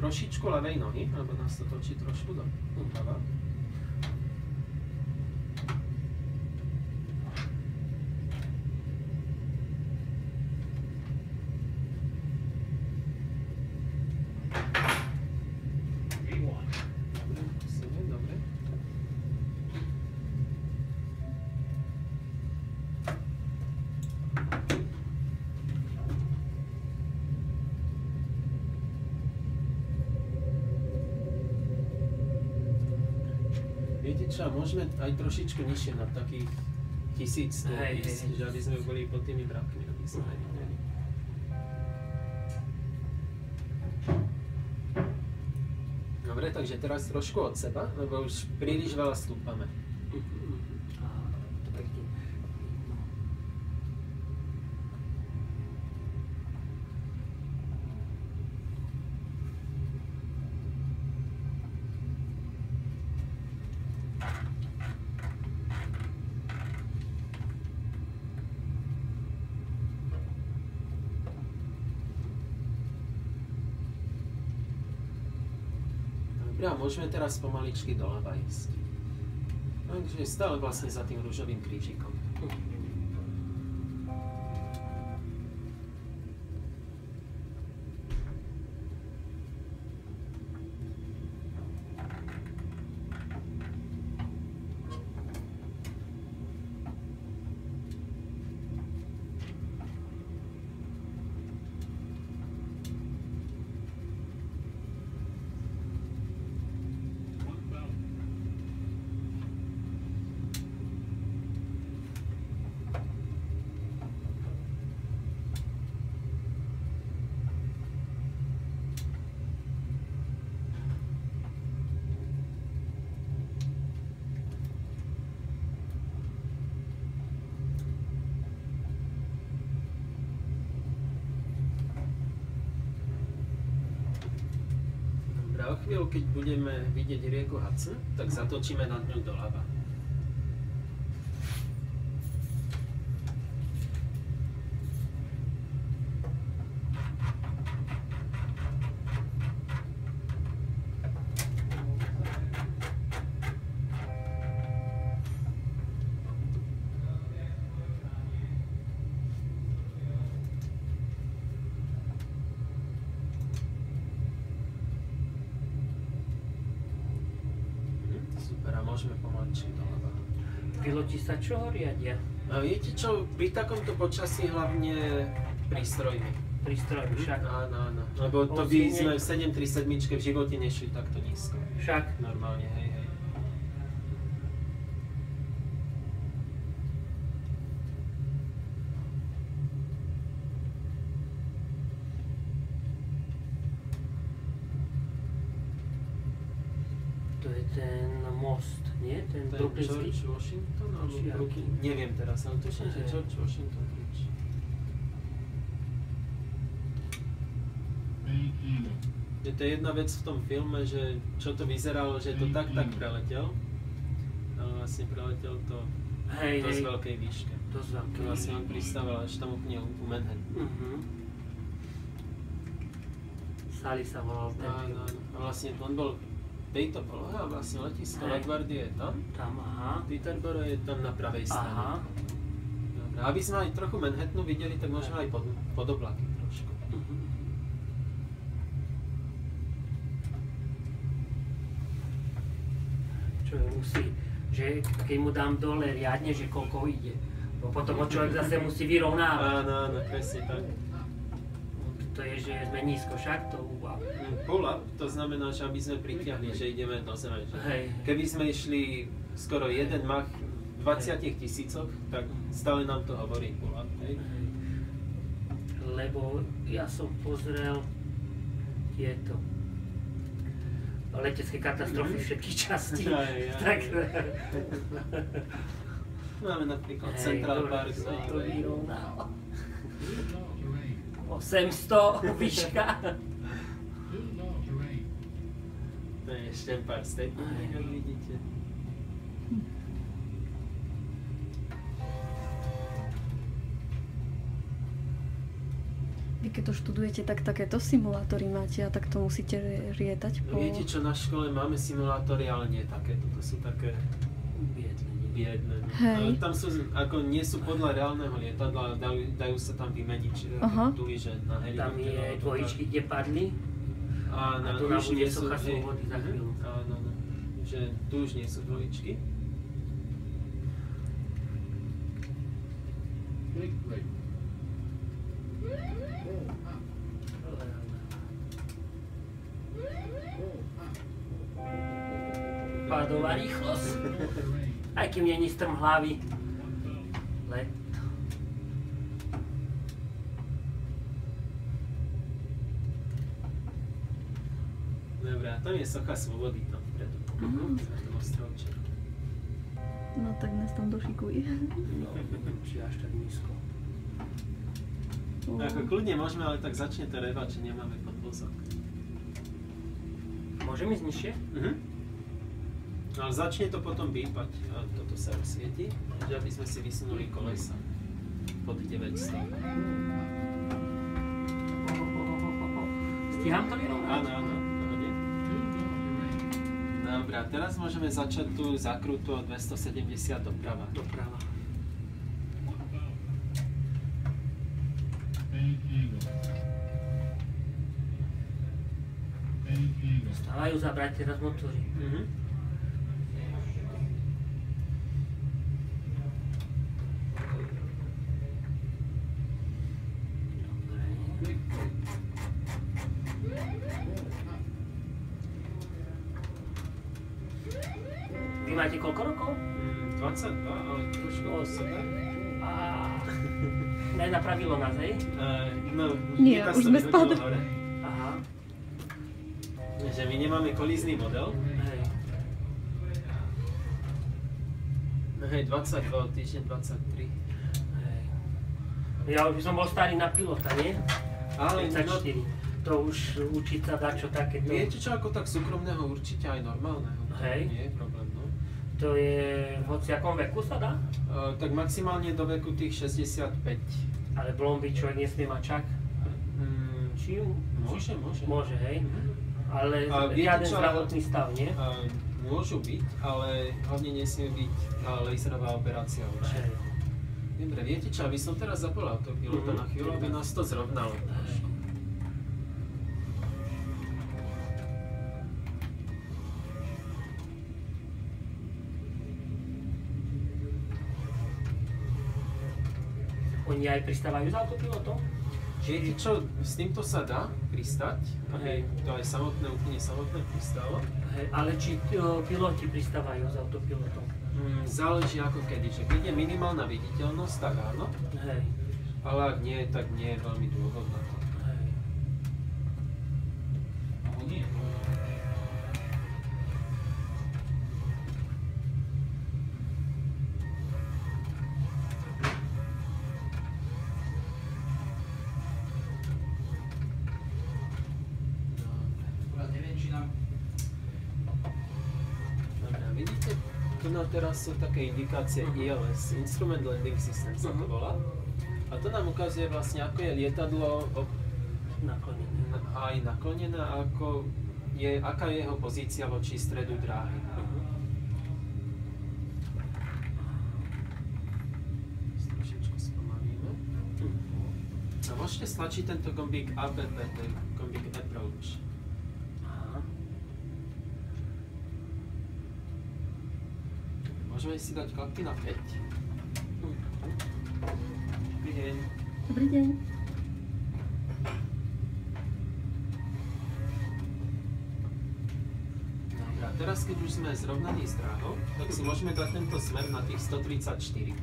trošičku ľavej nohy, lebo nás to točí trošku doľava. Viete čo, môžeme aj trošičku nižšie na takých 1100 ísť, že aby sme boli pod tými brákmi, aby sme nevideli. Dobre, takže teraz trošku od seba, lebo už príliš veľa stúpame. A môžeme teraz pomaličky doľava ísť. Takže stále vlastne za tým ružovým krížikom. O chvíľu, keď budeme vidieť rieku Hudson, tak zatočíme nad ňou doľava. Super, a môžeme pomaličky doľava. Piloti sa čoho riadia? Viete čo, pri takomto počasí hlavne prístrojmi. Prístrojmi, však. Áno, áno. Lebo to by sme v 737 v živote nešli takto nízko. Však. Normálne, hej, hej. To je ten most, nie? Ten brooklynský? George Washington alebo Brooklyn? Neviem teraz, ale tuším, že George Washington Bridge. Je to jedna vec v tom filme, že čo to vyzeralo, že to tak preletel. Ale vlastne preletel to dosť veľkej výške. Dosť veľkej. Vlastne on pristával až tam úplne u Manhattanu. Sally sa volal ten film. Áno, a vlastne on bol tejto polohe a vlastne letisko LaGuardia je tam. Tam, aha. Teterboro je tam na pravej strane. Dobre, aby sme aj trochu Manhattanu videli, tak môžeme aj pod oblaky trošku. Čo musí, že keď mu dám dole riadne, že koľko ide. Bo potom ho človek zase musí vyrovnávať. Áno, áno, presne tak. To je, že sme nízko, však to pull-up. Pull-up, to znamená, že aby sme pritiahli, že ideme do zeme. Hej. Keby sme išli skoro jeden mach v 20 000, tak stále nám to hovorí pull-up. Lebo ja som pozrel tieto letecké katastrofy všetkých častí. Tak... Máme napríklad Central Park. To vyrovnal. 800 výška. To je ešte pár stepní, ako vidíte. The keď to študujete, tak takéto simulátory máte a tak to musíte rietať po... Viete čo, na škole máme simulátory, ale nie takéto, to sú také biedne. Ale tam sú, ako nie sú podľa reálneho lietadla, dajú sa tam vymeniť, čiže tuhy, že na helikopteru. Tam je dvojičky, kde padli a tu nám bude socha slobody za chvíľu. Áno, že tu už nie sú dvojičky. Pádová rýchlosť, aj kým není strm hlavy. Let. Dobre, a tam je socha slobody tam vpredu. No tak nás tam došikuj. No, či až tak nízko. Ako kľudne môžeme, ale tak začne to revať, že nemáme podvozok. Môžeme ísť nižšie? Ale začne to potom bípať a toto sa rozsvieti, že aby sme si vysunuli kolesa pod 900. Stíham to vyrovnať? Áno, pohode. Dobre, a teraz môžeme začať tú zakrutu od 270 doprava. Doprava. Stávajú zabrať teraz motory. Vy máte koľko rokov? 22, ale trošku od sebe. Nenapravilo nás, hej? No, nie, už sme spadli. Aha. Že my nemáme kolízny model. Hej. Hej, 22, týždeň 23. Hej. Ja už by som bol starý na pilota, nie? Ale 34. To už učiť sa dačo takéto. Viete čo, ako tak súkromného určite aj normálneho. Hej. Nie je problém, no. To je v hociakom veku sa dá? Tak maximálne do veku tých 65. Ale blomby človek nesmie mať čak? Či Môže. Môže, hej? Ale viete žiaden čo, zdravotný stav, nie? Môžu byť, ale hlavne nesmie byť laserová operácia určite. Dobre, viete čo, aby som teraz zapol autopilota na chvíľu, aby nás to zrovnalo. Oni aj pristávajú s autopilotom? Viete čo, s týmto sa dá pristať, aby to aj úplne samotné pristálo. Ale či piloti pristávajú s autopilotom? Záleží ako kedy, že keď je minimálna viditeľnosť, tak áno. Hej. Ale ak nie, tak nie je veľmi dôvod na to. Hej. Vidíte, tu nám teraz sú také indikácie ILS, Instrument Landing System sa to volá. A to nám ukazuje vlastne, ako je lietadlo aj naklonené, aká je jeho pozícia voči stredu dráhy. Trošičku spomalíme. A môžete stlačiť tento gombík APP, ten gombík Approach. Môžeme si dať klapky na 5. Dobrý deň. Dobrý deň. Dobre, a teraz keď už sme zrovnaní s dráhou, tak si môžeme dať tento smer na tých 134.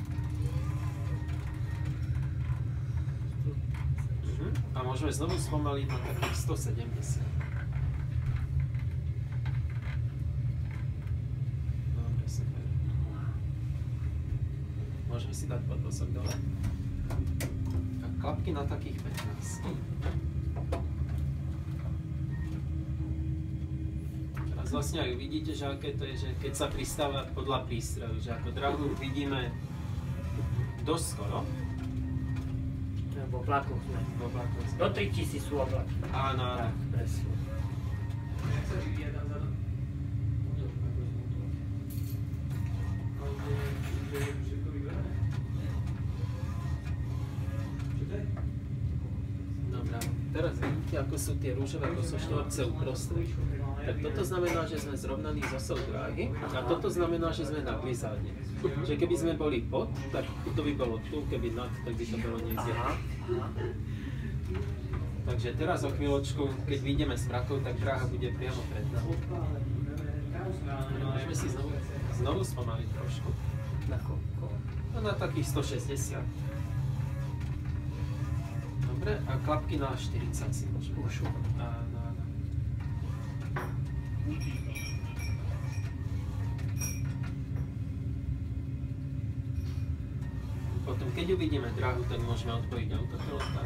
A môžeme znovu spomaliť na takých 170. Môžeme si dať podvozok dole. A klapky na takých 15. Teraz vlastne aj uvidíte, že aké to je, že keď sa pristáva podľa prístroju, že ako dráhu vidíme dosť skoro. v oblakoch sme. V oblakoch sme. Do 3000 sú oblaky. Áno, áno. Tak, presne. Dobre, teraz vidíte, ako sú tie rúžové kosoštvorce uprostred. Tak toto znamená, že sme zrovnaní s osou dráhy a toto znamená, že sme na glizáde. Že keby sme boli pod, tak to by bolo tu, keby nad, tak by to bolo niekde. Takže teraz o chvíľočku, keď vyjdeme s mrakou, tak dráha bude priamo pred nami. Môžeme si znovu spomaliť trošku. Na koľko? No na takých 160. Dobre, a klapky na 40 si môžeme. Už. Áno, áno. Potom, keď uvidíme dráhu, tak môžeme odpojiť autopilot a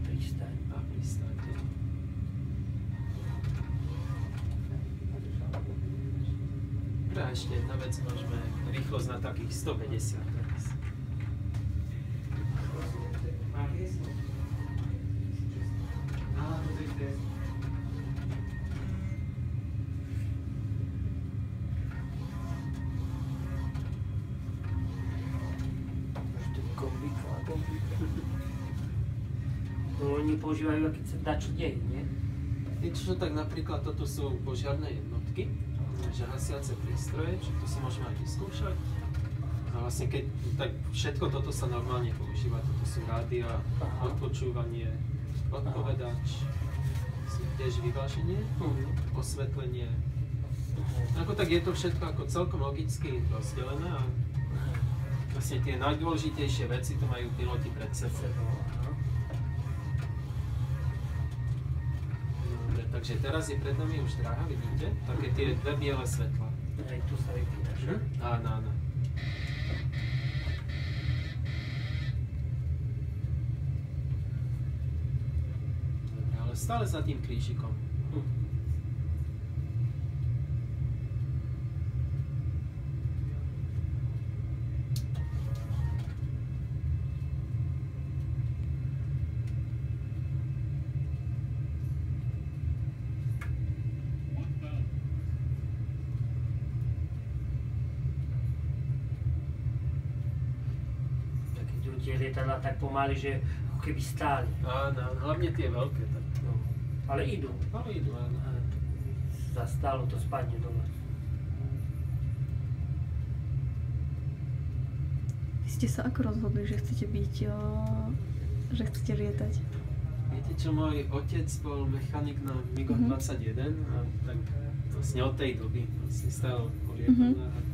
Pristaň. pristať. Dobre, a ešte jedna vec, môžeme rýchlosť na takých 150 teraz. To oni používajú, keď sa dá čo deje, nie? Čo tak napríklad toto sú požiarne jednotky, že hasiace prístroje, že to si môžeme aj vyskúšať. A vlastne keď, tak všetko toto sa normálne používa, toto sú rádia, odpočúvanie, odpovedač, tiež vyváženie, osvetlenie. Ako tak je to všetko ako celkom logicky rozdelené a vlastne tie najdôležitejšie veci to majú piloti pred sebou. Dobre, takže teraz je pred nami už dráha, vidíte? Také tie dve biele svetla. Aj tu sa vypínaš. Áno, áno. Dobre, ale stále za tým krížikom. Tie lietadlá tak pomaly, že ako keby stáli. Áno, hlavne tie veľké. Tak. No. Ale idú. Ale idú, áno. Zastálo to spadne dole. Vy ste sa ako rozhodli, že chcete byť, že chcete lietať? Viete čo, môj otec bol mechanik na MiG-21 a tak vlastne od tej doby vlastne stál o lietadlách.